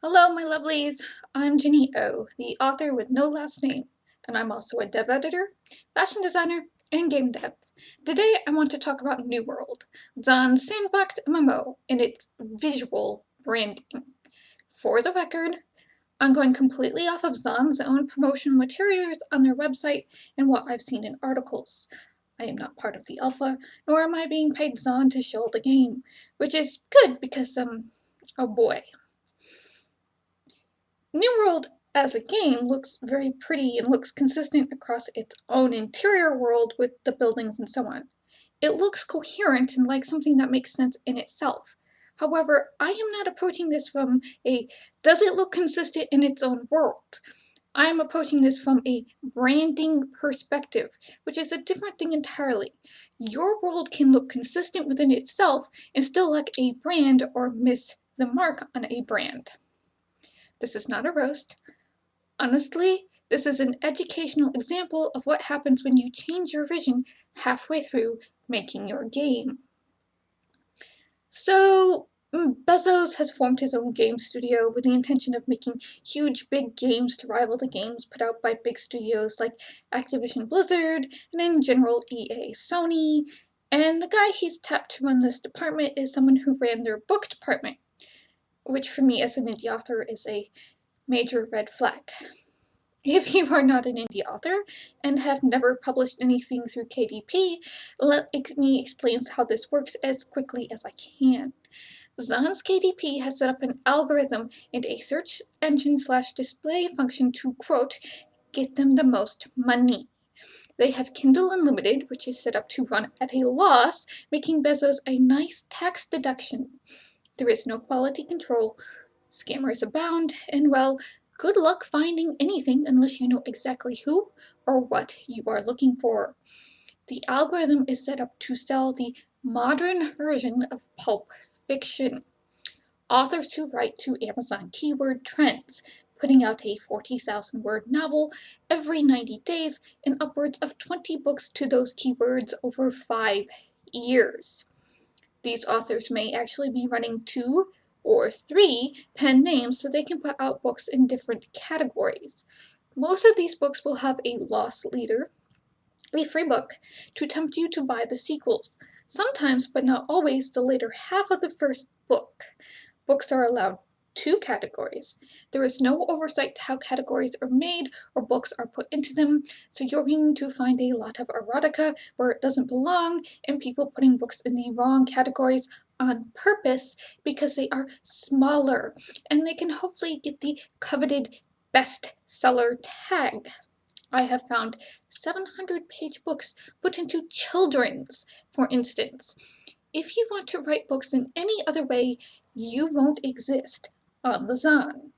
Hello, my lovelies. I'm Jenny O, the author with no last name, and I'm also a dev editor, fashion designer, and game dev. Today, I want to talk about New World, Zahn's sandbox MMO, and its visual branding. For the record, I'm going completely off of Zahn's own promotional materials on their website and what I've seen in articles. I am not part of the alpha, nor am I being paid Zahn to shill the game, which is good because, oh boy. New World as a game looks very pretty and looks consistent across its own interior world with the buildings and so on. It looks coherent and like something that makes sense in itself. However, I am not approaching this from a does it look consistent in its own world? I am approaching this from a branding perspective, which is a different thing entirely. Your world can look consistent within itself and still lack a brand or miss the mark on a brand. This is not a roast. Honestly, this is an educational example of what happens when you change your vision halfway through making your game. So, Bezos has formed his own game studio with the intention of making huge big games to rival the games put out by big studios like Activision Blizzard and in general EA Sony. And the guy he's tapped to run this department is someone who ran their book department, which for me as an indie author is a major red flag. If you are not an indie author and have never published anything through KDP, let me explain how this works as quickly as I can. Zahn's KDP has set up an algorithm and a search engine / display function to, quote, get them the most money. They have Kindle Unlimited, which is set up to run at a loss, making Bezos a nice tax deduction. There is no quality control, scammers abound, and well, good luck finding anything unless you know exactly who or what you are looking for. The algorithm is set up to sell the modern version of pulp fiction. Authors who write to Amazon keyword trends, putting out a 40,000 word novel every 90 days and upwards of 20 books to those keywords over 5 years. These authors may actually be running 2 or 3 pen names so they can put out books in different categories. Most of these books will have a loss leader, a free book, to tempt you to buy the sequels. Sometimes, but not always, the later half of the first book. Books are allowed 2 categories. There is no oversight to how categories are made or books are put into them, so you're going to find a lot of erotica where it doesn't belong and people putting books in the wrong categories on purpose because they are smaller and they can hopefully get the coveted bestseller tag. I have found 700-page books put into children's, for instance. If you want to write books in any other way, you won't exist on the Zahn.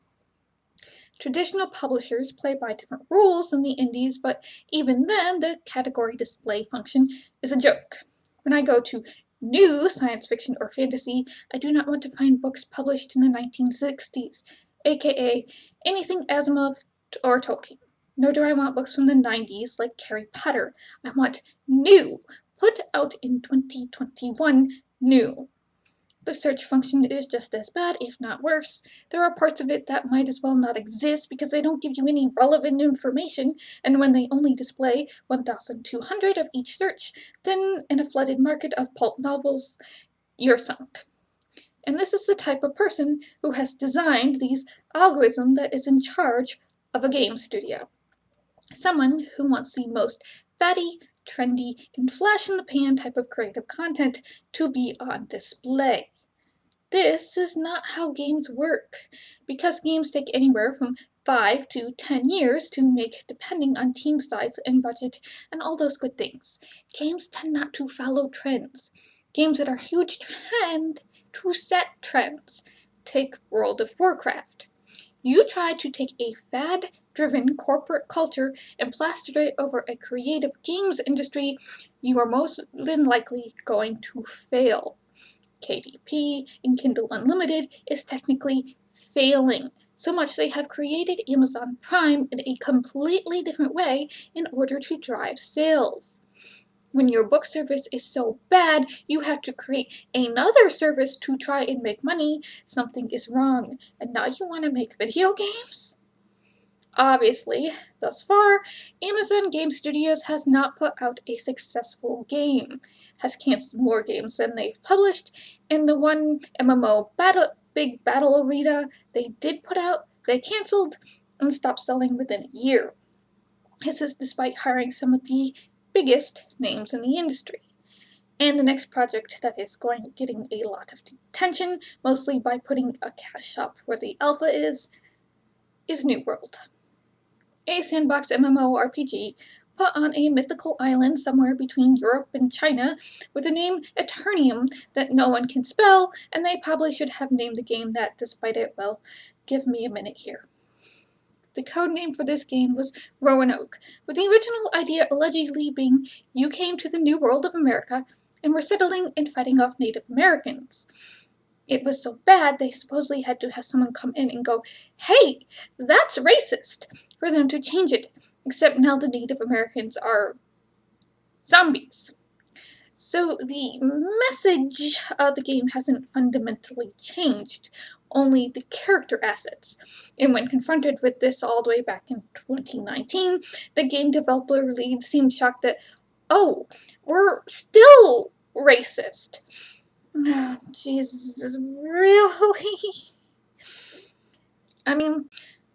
Traditional publishers play by different rules than the indies, but even then, the category display function is a joke. When I go to new science fiction or fantasy, I do not want to find books published in the 1960s, aka anything Asimov or Tolkien. Nor do I want books from the 90s like Harry Potter. I want new, put out in 2021, new. The search function is just as bad, if not worse. There are parts of it that might as well not exist because they don't give you any relevant information, and when they only display 1,200 of each search, then in a flooded market of pulp novels, you're sunk. And this is the type of person who has designed these algorithms that is in charge of a game studio. Someone who wants the most fatty, trendy, and flash-in-the-pan type of creative content to be on display. This is not how games work, because games take anywhere from 5 to 10 years to make depending on team size and budget and all those good things. Games tend not to follow trends. Games that are huge tend to set trends. Take World of Warcraft. You try to take a fad-driven corporate culture and plaster it over a creative games industry, you are most than likely going to fail. KDP and Kindle Unlimited is technically failing. So much they have created Amazon Prime in a completely different way in order to drive sales. When your book service is so bad, you have to create another service to try and make money. Something is wrong, and now you want to make video games? Obviously, thus far, Amazon Game Studios has not put out a successful game, has canceled more games than they've published, and the one big battle arena they did put out, they canceled and stopped selling within a year. This is despite hiring some of the biggest names in the industry. And the next project that is getting a lot of attention, mostly by putting a cash shop where the alpha is New World. A sandbox MMORPG put on a mythical island somewhere between Europe and China with a name Eternium that no one can spell, and they probably should have named the game that despite it. Well, give me a minute here. The code name for this game was Roanoke, with the original idea allegedly being you came to the New World of America and were settling and fighting off Native Americans. It was so bad they supposedly had to have someone come in and go, "Hey, that's racist," for them to change it, except now the Native Americans are zombies. So the message of the game hasn't fundamentally changed, only the character assets. And when confronted with this all the way back in 2019, the game developer lead seemed shocked that, oh, we're still racist. Oh, Jesus, really? I mean,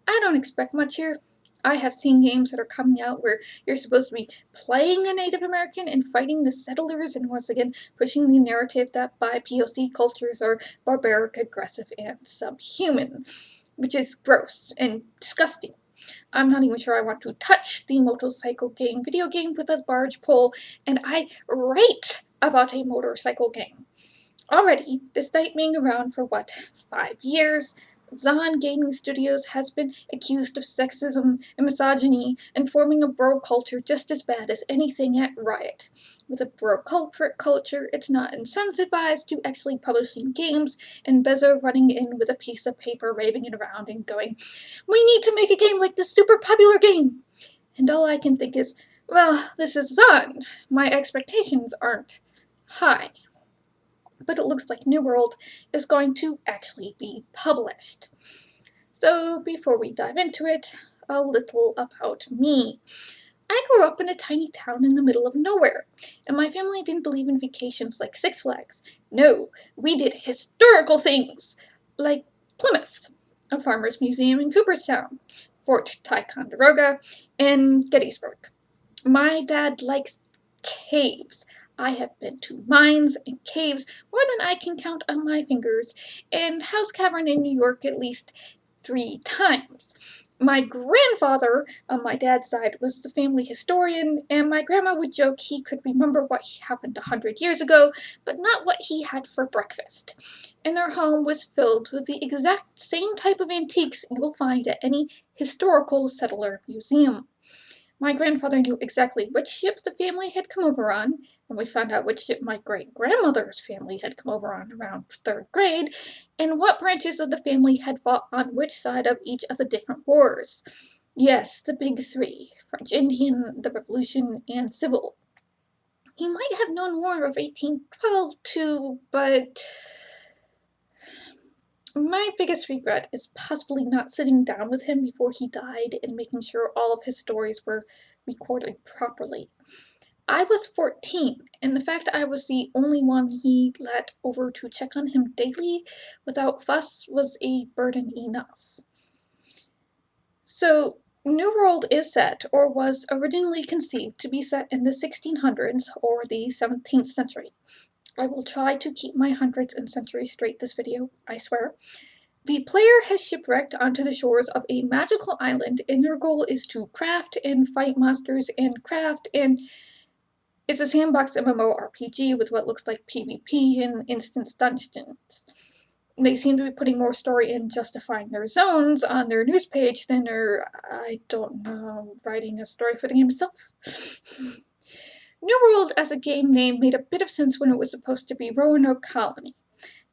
I don't expect much here. I have seen games that are coming out where you're supposed to be playing a Native American and fighting the settlers, and once again pushing the narrative that BIPOC cultures are barbaric, aggressive, and subhuman, which is gross and disgusting. I'm not even sure I want to touch the motorcycle game video game with a large pole, and I write about a motorcycle game. Already, despite being around for 5 years, Zon Gaming Studios has been accused of sexism and misogyny and forming a bro culture just as bad as anything at Riot. With a bro culture, it's not incentivized to actually publishing games, and Bezo running in with a piece of paper, waving it around and going, "We need to make a game like this super popular game!" And all I can think is, well, this is Zon. My expectations aren't high. But it looks like New World is going to actually be published. So before we dive into it, a little about me. I grew up in a tiny town in the middle of nowhere, and my family didn't believe in vacations like Six Flags. No, we did historical things, like Plymouth, a farmer's museum in Cooperstown, Fort Ticonderoga, and Gettysburg. My dad likes caves. I have been to mines and caves more than I can count on my fingers, and House Cavern in New York at least 3 times. My grandfather on my dad's side was the family historian, and my grandma would joke he could remember what happened 100 years ago, but not what he had for breakfast. And their home was filled with the exact same type of antiques you'll find at any historical settler museum. My grandfather knew exactly which ship the family had come over on, and we found out which ship my great-grandmother's family had come over on around 3rd grade, and what branches of the family had fought on which side of each of the different wars. Yes, the big 3, French Indian, the Revolution, and Civil. He might have known War of 1812 too, but my biggest regret is possibly not sitting down with him before he died and making sure all of his stories were recorded properly. I was 14, and the fact I was the only one he let over to check on him daily without fuss was a burden enough. So, New World is set, or was originally conceived to be set in the 1600s or the 17th century. I will try to keep my hundreds and centuries straight this video, I swear. The player has shipwrecked onto the shores of a magical island, and their goal is to craft and fight monsters and craft, and it's a sandbox MMORPG with what looks like PvP and instance dungeons. They seem to be putting more story in justifying their zones on their news page than they're, I don't know, writing a story for the game itself. New World as a game name made a bit of sense when it was supposed to be Roanoke Colony.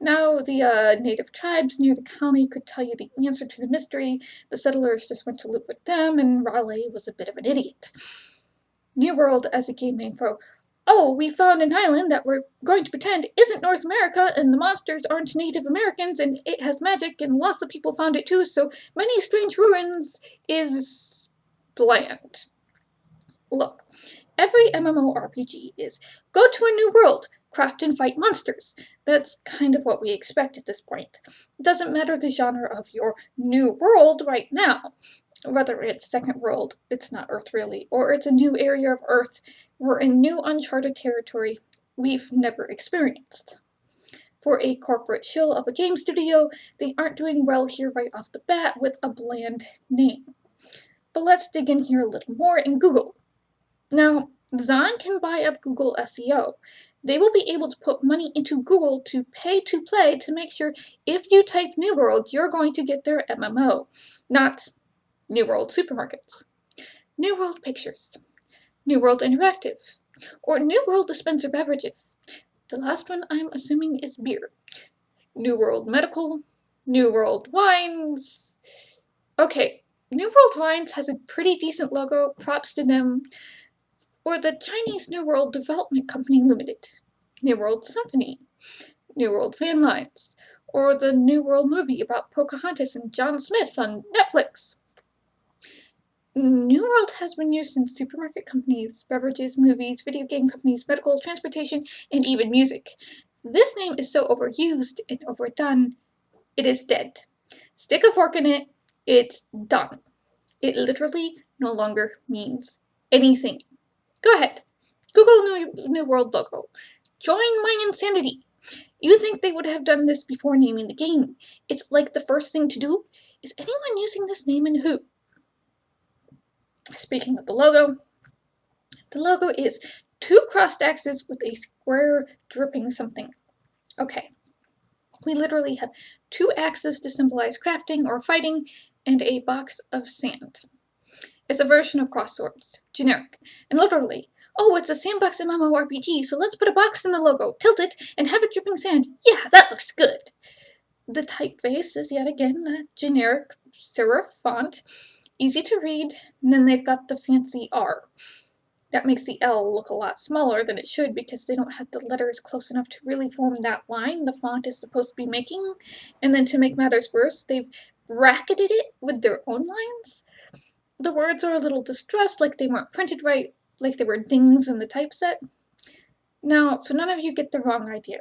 Now the native tribes near the colony could tell you the answer to the mystery. The settlers just went to live with them, and Raleigh was a bit of an idiot. New World as a game name for oh, we found an island that we're going to pretend isn't North America, and the monsters aren't Native Americans, and it has magic, and lots of people found it too, so many strange ruins is bland. Look, every MMORPG is go to a new world, craft and fight monsters. That's kind of what we expect at this point. It doesn't matter the genre of your new world right now. Whether it's second world, it's not Earth really, or it's a new area of Earth, we're in new uncharted territory we've never experienced. For a corporate shill of a game studio, they aren't doing well here right off the bat with a bland name. But let's dig in here a little more in Google. Now, Zon can buy up Google SEO. They will be able to put money into Google to pay to play to make sure if you type New World, you're going to get their MMO, not New World supermarkets. New World Pictures, New World Interactive, or New World Dispenser Beverages. The last one I'm assuming is beer. New World Medical, New World Wines. Okay, New World Wines has a pretty decent logo, props to them. Or the Chinese New World Development Company Limited, New World Symphony, New World Van Lines, or the New World movie about Pocahontas and John Smith on Netflix. New World has been used in supermarket companies, beverages, movies, video game companies, medical, transportation, and even music. This name is so overused and overdone, it is dead. Stick a fork in it, it's done. It literally no longer means anything. Go ahead. Google New World logo. Join my insanity. You think they would have done this before naming the game. It's like the first thing to do. Is anyone using this name and who? Speaking of the logo is two crossed axes with a square dripping something. Okay, we literally have two axes to symbolize crafting or fighting, and a box of sand. It's a version of cross swords, generic, and literally, oh, it's a sandbox MMORPG, so let's put a box in the logo, tilt it, and have it dripping sand. Yeah, that looks good. The typeface is yet again a generic serif font, easy to read, and then they've got the fancy R. That makes the L look a lot smaller than it should because they don't have the letters close enough to really form that line the font is supposed to be making. And then to make matters worse, they've bracketed it with their own lines. The words are a little distressed, like they weren't printed right, like there were dings in the typeset. Now, so none of you get the wrong idea.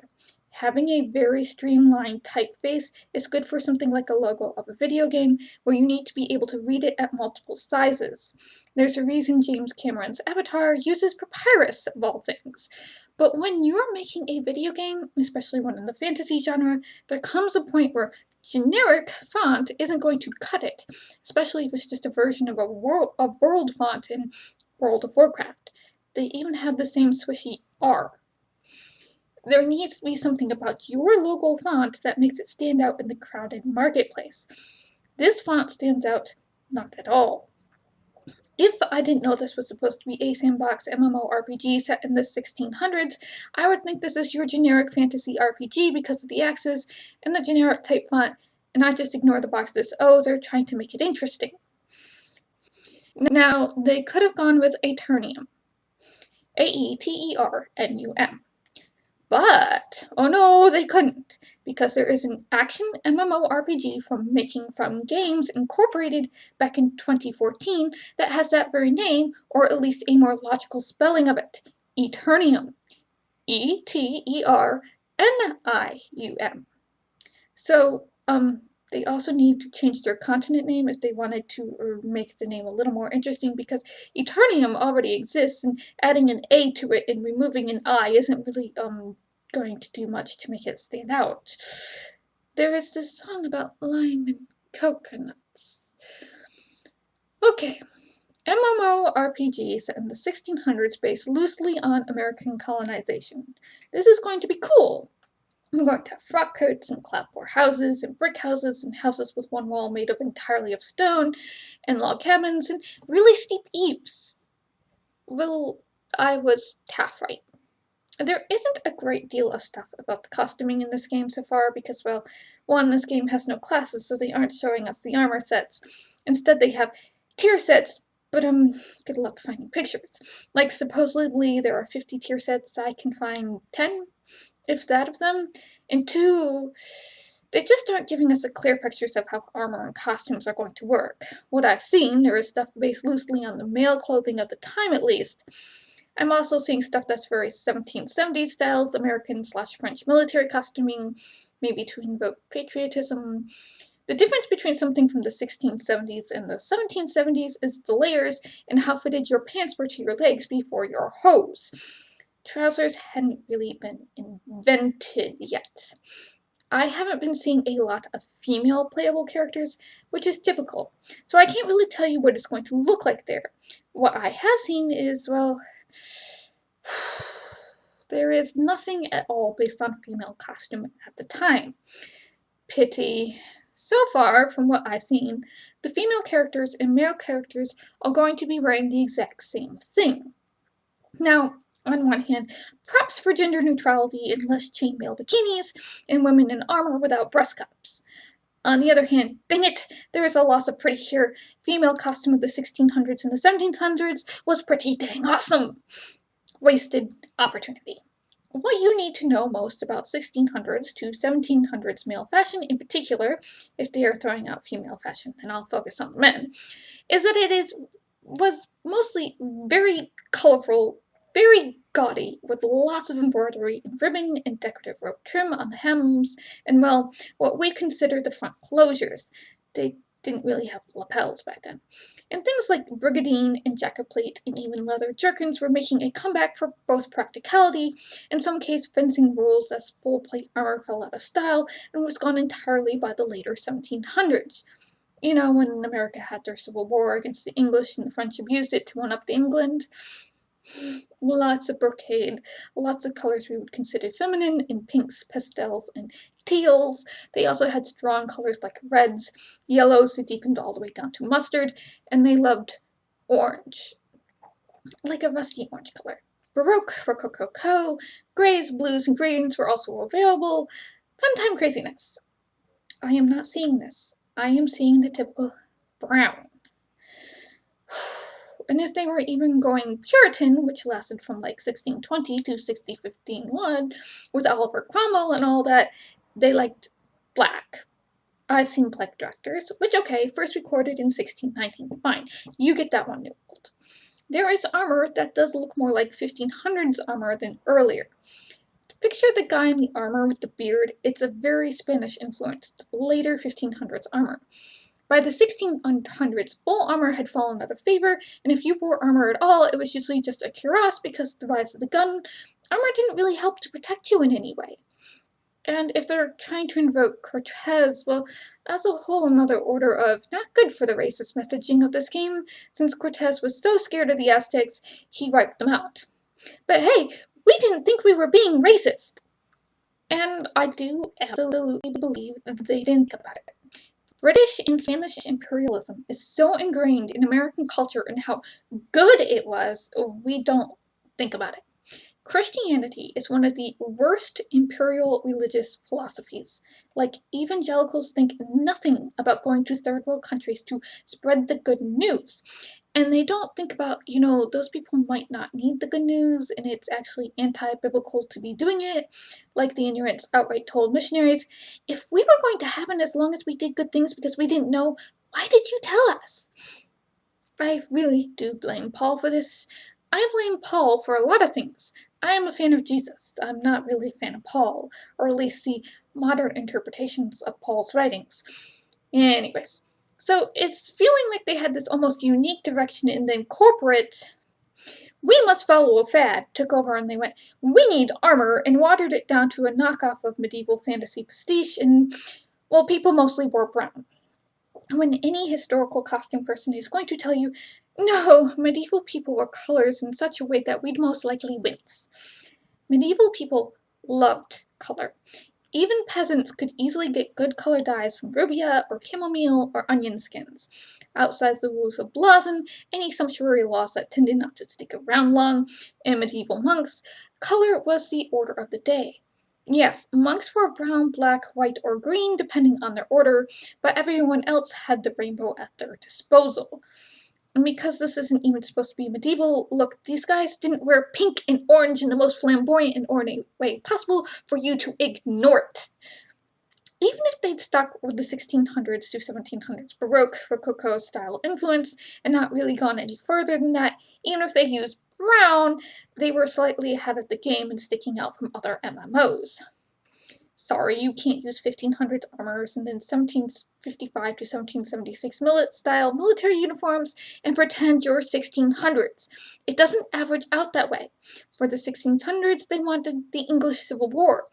Having a very streamlined typeface is good for something like a logo of a video game where you need to be able to read it at multiple sizes. There's a reason James Cameron's Avatar uses papyrus of all things. But when you're making a video game, especially one in the fantasy genre, there comes a point where generic font isn't going to cut it, especially if it's just a version of a world font in World of Warcraft. They even have the same swishy R. There needs to be something about your logo font that makes it stand out in the crowded marketplace. This font stands out not at all. If I didn't know this was supposed to be a sandbox MMORPG set in the 1600s, I would think this is your generic fantasy RPG because of the axes and the generic type font, and I just ignore the box that says, oh, they're trying to make it interesting. Now, they could have gone with Aeternium. Aeternum. But, oh no, they couldn't, because there is an action MMORPG from Games Incorporated back in 2014 that has that very name, or at least a more logical spelling of it, Eternium. Eternium. So, they also need to change their continent name if they wanted to make the name a little more interesting because Eternium already exists and adding an A to it and removing an I isn't really going to do much to make it stand out. There is this song about lime and coconuts. Okay. MMORPG set in the 1600s based loosely on American colonization. This is going to be cool. We're going to have frock coats and clapboard houses and brick houses and houses with one wall made up entirely of stone and log cabins and really steep eaves. Well, I was half right. There isn't a great deal of stuff about the costuming in this game so far because, well, one, this game has no classes, so they aren't showing us the armor sets. Instead, they have tier sets, but good luck finding pictures. Like, supposedly there are 50 tier sets, I can find 10, if that of them, and 2, they just aren't giving us a clear pictures of how armor and costumes are going to work. What I've seen, there is stuff based loosely on the male clothing of the time at least. I'm also seeing stuff that's very 1770s styles, American/French military costuming, maybe to invoke patriotism. The difference between something from the 1670s and the 1770s is the layers and how fitted your pants were to your legs before your hose. Trousers hadn't really been invented yet. I haven't been seeing a lot of female playable characters, which is typical, so I can't really tell you what it's going to look like there. What I have seen is, well, there is nothing at all based on female costume at the time. Pity. So far, from what I've seen, the female characters and male characters are going to be wearing the exact same thing. Now, on one hand, props for gender neutrality and less chainmail bikinis and women in armor without breast cups. On the other hand, dang it, there is a loss of pretty here. Female costume of the 1600s and the 1700s was pretty dang awesome. Wasted opportunity. What you need to know most about 1600s to 1700s male fashion in particular, if they are throwing out female fashion, then I'll focus on the men, is that it was mostly very colorful, very gaudy, with lots of embroidery and ribbon and decorative rope trim on the hems, and well, what we consider the front closures. They didn't really have lapels back then. And things like brigandine and jacket plate and even leather jerkins were making a comeback for both practicality, in some case fencing rules as full plate armor fell out of style and was gone entirely by the later 1700s. You know, when America had their Civil War against the English and the French abused it to one-up England. Lots of brocade, lots of colors we would consider feminine in pinks, pastels, and teals. They also had strong colors like reds, yellows that deepened all the way down to mustard, and they loved orange, like a rusty orange color. Baroque, Rococo, grays, blues, and greens were also available. Fun time craziness. I am not seeing this. I am seeing the typical brown. And if they were even going Puritan, which lasted from like 1620 to 1651, with Oliver Cromwell and all that, they liked black. I've seen black tractors, which, okay, first recorded in 1619, fine, you get that one nibbled. There is armor that does look more like 1500s armor than earlier. Picture the guy in the armor with the beard, it's a very Spanish-influenced, later 1500s armor. By the 1600s, full armor had fallen out of favor, and if you wore armor at all, it was usually just a cuirass because of the rise of the gun. Armor didn't really help to protect you in any way. And if they're trying to invoke Cortez, well, that's a whole another order of not good for the racist messaging of this game, since Cortez was so scared of the Aztecs, he wiped them out. But hey, we didn't think we were being racist! And I do absolutely believe that they didn't think about it. British and Spanish imperialism is so ingrained in American culture and how good it was, we don't think about it. Christianity is one of the worst imperial religious philosophies. Like, evangelicals think nothing about going to third world countries to spread the good news. And they don't think about, those people might not need the good news and it's actually anti-biblical to be doing it. Like the Inuits outright told missionaries, if we were going to heaven as long as we did good things because we didn't know, why did you tell us? I really do blame Paul for this. I blame Paul for a lot of things. I am a fan of Jesus. I'm not really a fan of Paul, or at least the modern interpretations of Paul's writings. Anyways, so it's feeling like they had this almost unique direction, and then corporate, we must follow a fad, took over and they went, we need armor, and watered it down to a knockoff of medieval fantasy pastiche, and, well, people mostly wore brown. When any historical costume person is going to tell you, no, medieval people wore colors in such a way that we'd most likely wince. Medieval people loved color. Even peasants could easily get good color dyes from rubia or chamomile or onion skins. Outside the rules of blazon, any sumptuary laws that tended not to stick around long, and medieval monks, color was the order of the day. Yes, monks wore brown, black, white, or green depending on their order, but everyone else had the rainbow at their disposal. And because this isn't even supposed to be medieval, look, these guys didn't wear pink and orange in the most flamboyant and ornate way possible for you to ignore it. Even if they'd stuck with the 1600s to 1700s Baroque Rococo style influence and not really gone any further than that, even if they used brown, they were slightly ahead of the game and sticking out from other MMOs. Sorry, you can't use 1500s armors and then 1755 to 1776 style military uniforms and pretend you're 1600s. It doesn't average out that way. For the 1600s, they wanted the English Civil War,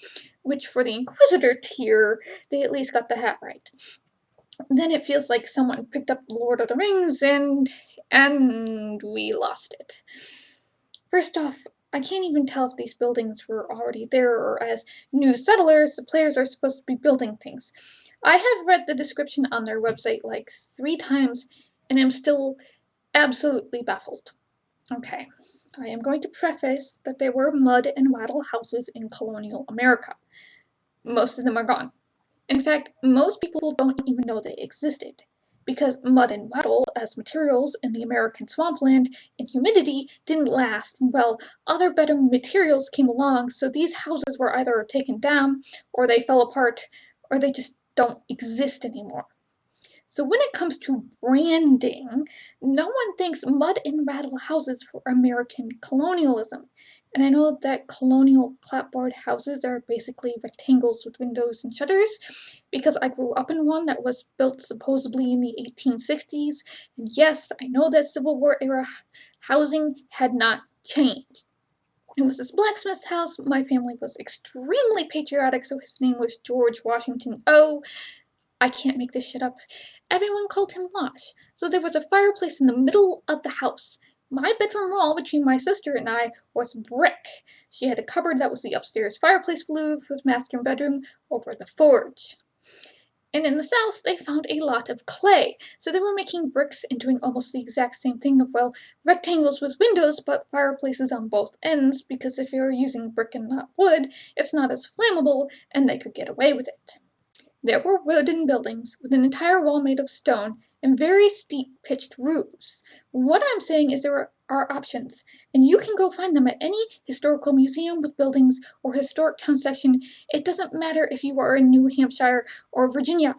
which for the Inquisitor tier, they at least got the hat right. Then it feels like someone picked up Lord of the Rings and we lost it. First off, I can't even tell if these buildings were already there or as new settlers, the players are supposed to be building things. I have read the description on their website like 3 times and am still absolutely baffled. Okay, I am going to preface that there were mud and wattle houses in colonial America. Most of them are gone. In fact, most people don't even know they existed, because mud and wattle as materials in the American swampland and humidity didn't last, and well, other better materials came along, so these houses were either taken down, or they fell apart, or they just don't exist anymore. So when it comes to branding, no one thinks mud and wattle houses for American colonialism. And I know that colonial clapboard houses are basically rectangles with windows and shutters, because I grew up in one that was built supposedly in the 1860s. And yes, I know that Civil War era housing had not changed. It was this blacksmith's house. My family was extremely patriotic, so his name was George Washington O. I can't make this shit up. Everyone called him Wash. So there was a fireplace in the middle of the house. My bedroom wall between my sister and I was brick. She had a cupboard that was the upstairs fireplace flue for the master bedroom over the forge. And in the south, they found a lot of clay. So they were making bricks and doing almost the exact same thing of, well, rectangles with windows, but fireplaces on both ends, because if you're using brick and not wood, it's not as flammable, and they could get away with it. There were wooden buildings with an entire wall made of stone and very steep pitched roofs. What I'm saying is there are options, and you can go find them at any historical museum with buildings or historic town section. It doesn't matter if you are in New Hampshire or Virginia.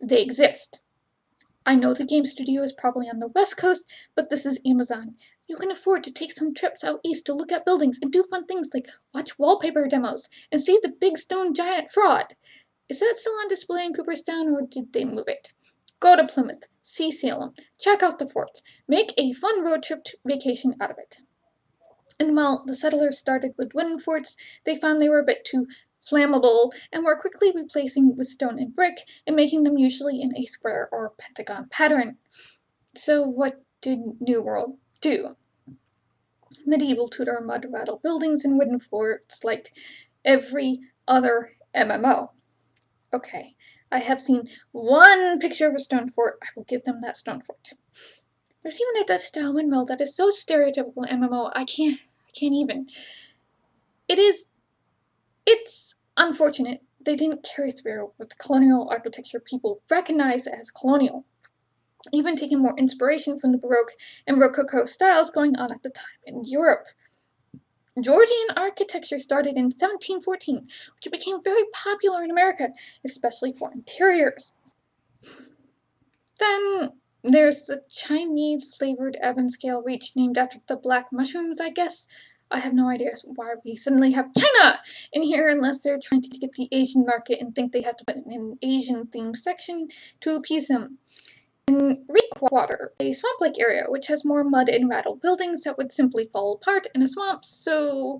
They exist. I know the game studio is probably on the West Coast, but this is Amazon. You can afford to take some trips out east to look at buildings and do fun things like watch wallpaper demos and see the big stone giant fraud. Is that still on display in Cooperstown, or did they move it? Go to Plymouth, see Salem, check out the forts, make a fun road trip vacation out of it. And while the settlers started with wooden forts, they found they were a bit too flammable and were quickly replacing with stone and brick and making them usually in a square or pentagon pattern. So what did New World do? Medieval Tudor mud rattle buildings and wooden forts like every other MMO. Okay, I have seen one picture of a stone fort. I will give them that stone fort. There's even a Dutch style windmill that is so stereotypical MMO. I can't even. It's unfortunate they didn't carry through with colonial architecture people recognize as colonial, even taking more inspiration from the Baroque and Rococo styles going on at the time in Europe. Georgian architecture started in 1714, which became very popular in America, especially for interiors. Then there's the Chinese-flavored Evans scale reach named after the black mushrooms, I guess. I have no idea why we suddenly have China in here unless they're trying to get the Asian market and think they have to put in an Asian-themed section to appease them. In Reekwater, a swamp-like area which has more mud and rattle buildings that would simply fall apart in a swamp, so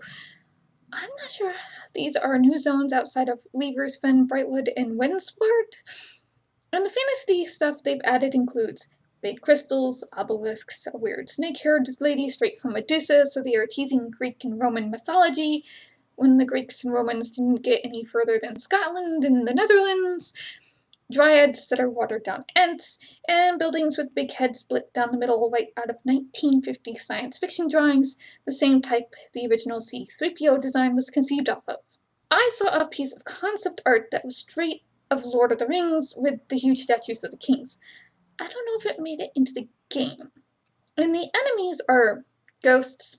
I'm not sure these are new zones outside of Weaver's Fen, Brightwood, and Winsward. And the fantasy stuff they've added includes big crystals, obelisks, a weird snake-haired lady straight from Medusa, so they are teasing Greek and Roman mythology when the Greeks and Romans didn't get any further than Scotland and the Netherlands, dryads that are watered-down ents, and buildings with big heads split down the middle right out of 1950 science fiction drawings, the same type the original C-3PO design was conceived off of. I saw a piece of concept art that was straight of Lord of the Rings with the huge statues of the kings. I don't know if it made it into the game. And the enemies are ghosts,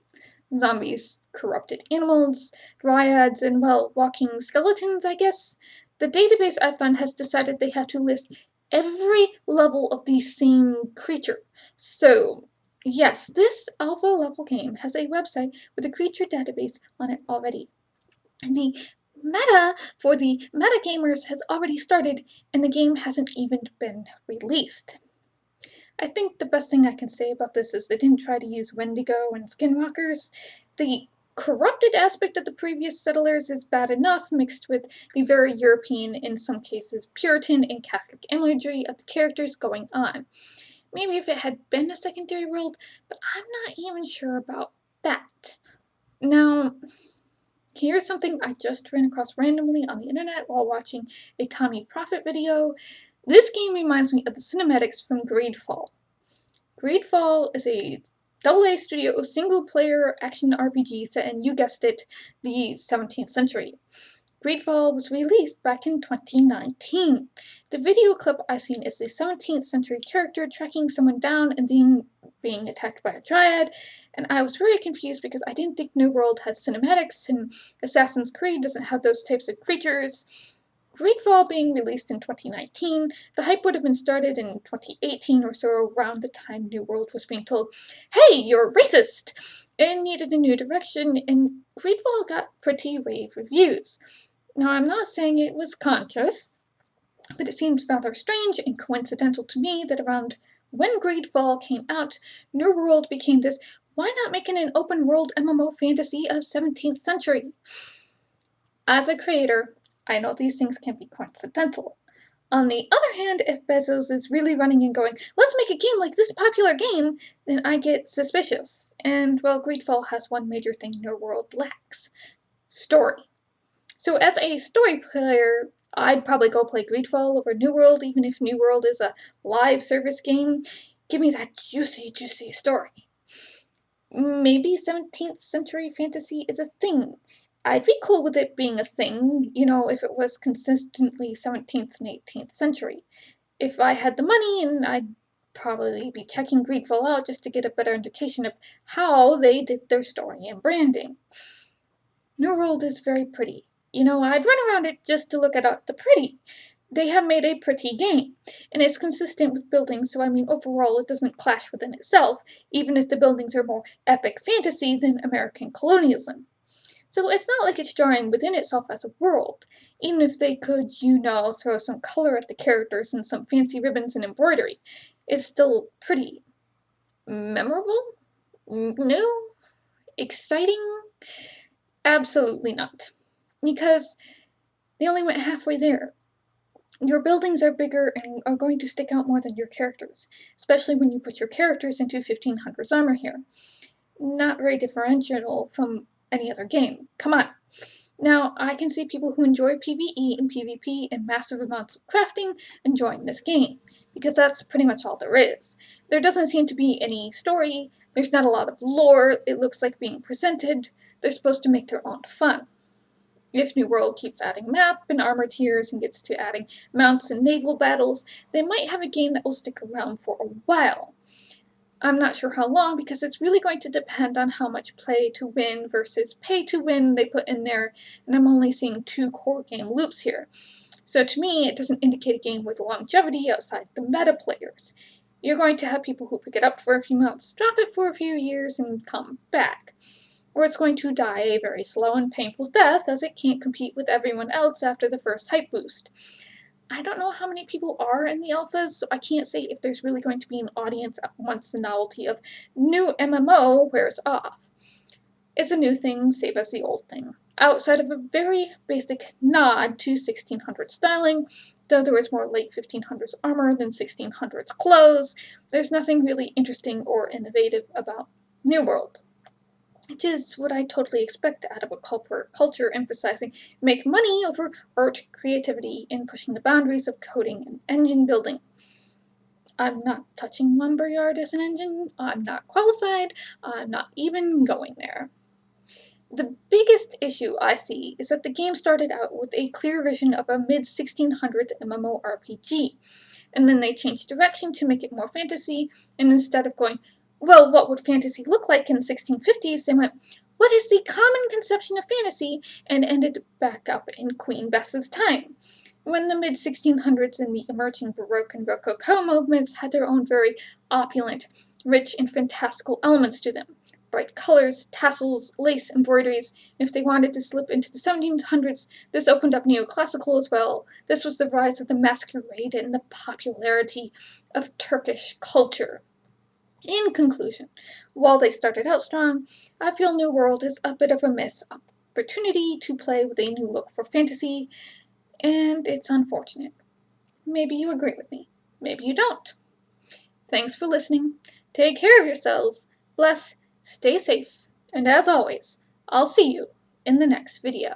zombies, corrupted animals, dryads, and, well, walking skeletons, I guess. The database I found has decided they have to list every level of the same creature. So, yes, this alpha level game has a website with a creature database on it already. And the meta for the metagamers has already started, and the game hasn't even been released. I think the best thing I can say about this is they didn't try to use Wendigo and skinwalkers. The corrupted aspect of the previous settlers is bad enough, mixed with the very European, in some cases Puritan and Catholic imagery of the characters going on. Maybe if it had been a secondary world, but I'm not even sure about that. Now, here's something I just ran across randomly on the internet while watching a Tommy Profit video. This game reminds me of the cinematics from Greedfall. Greedfall is a AA studio single-player action RPG set in, you guessed it, the 17th century. Greedfall was released back in 2019. The video clip I've seen is a 17th century character tracking someone down and then being attacked by a dryad, and I was very confused because I didn't think New World had cinematics and Assassin's Creed doesn't have those types of creatures. Greedfall being released in 2019, the hype would have been started in 2018 or so, around the time New World was being told, hey, you're racist, and needed a new direction, and Greedfall got pretty rave reviews. Now, I'm not saying it was conscious, but it seems rather strange and coincidental to me that around when Greedfall came out, New World became this, why not make it an open world MMO fantasy of 17th century? As a creator, I know these things can be coincidental. On the other hand, if Bezos is really running and going, let's make a game like this popular game, then I get suspicious. And, well, Greedfall has one major thing New World lacks: story. So as a story player, I'd probably go play Greedfall over New World, even if New World is a live service game. Give me that juicy, juicy story. Maybe 17th century fantasy is a thing. I'd be cool with it being a thing, if it was consistently 17th and 18th century. If I had the money, and I'd probably be checking Greedfall out just to get a better indication of how they did their story and branding. New World is very pretty. I'd run around it just to look at the pretty. They have made a pretty game, and it's consistent with buildings, so overall it doesn't clash within itself, even if the buildings are more epic fantasy than American colonialism. So it's not like it's jarring within itself as a world, even if they could, throw some color at the characters and some fancy ribbons and embroidery. It's still pretty. Memorable? No? Exciting? Absolutely not. Because they only went halfway there. Your buildings are bigger and are going to stick out more than your characters, especially when you put your characters into 1500s armor here. Not very differential from any other game. Come on. Now, I can see people who enjoy PvE and PvP and massive amounts of crafting enjoying this game, because that's pretty much all there is. There doesn't seem to be any story, there's not a lot of lore, it looks like being presented, they're supposed to make their own fun. If New World keeps adding map and armor tiers and gets to adding mounts and naval battles, they might have a game that will stick around for a while. I'm not sure how long, because it's really going to depend on how much play to win versus pay to win they put in there, and I'm only seeing 2 core game loops here. So to me, it doesn't indicate a game with longevity outside the meta players. You're going to have people who pick it up for a few months, drop it for a few years, and come back. Or it's going to die a very slow and painful death, as it can't compete with everyone else after the first hype boost. I don't know how many people are in the alphas, so I can't say if there's really going to be an audience once the novelty of new MMO wears off. It's a new thing, save as the old thing. Outside of a very basic nod to 1600 styling, though there is more late 1500s armor than 1600s clothes, there's nothing really interesting or innovative about New World. Which is what I totally expect out of a culture emphasizing make money over art, creativity, and pushing the boundaries of coding and engine building. I'm not touching Lumberyard as an engine, I'm not qualified, I'm not even going there. The biggest issue I see is that the game started out with a clear vision of a mid-1600s MMORPG, and then they changed direction to make it more fantasy, and instead of going, well, what would fantasy look like in the 1650s? They went, what is the common conception of fantasy? And ended back up in Queen Bess's time, when the mid-1600s and the emerging Baroque and Rococo movements had their own very opulent, rich, and fantastical elements to them. Bright colors, tassels, lace, embroideries, and if they wanted to slip into the 1700s, this opened up neoclassical as well. This was the rise of the masquerade and the popularity of Turkish culture. In conclusion, while they started out strong, I feel New World is a bit of a missed opportunity to play with a new look for fantasy, and it's unfortunate. Maybe you agree with me, maybe you don't. Thanks for listening. Take care of yourselves, bless, stay safe, and as always, I'll see you in the next video.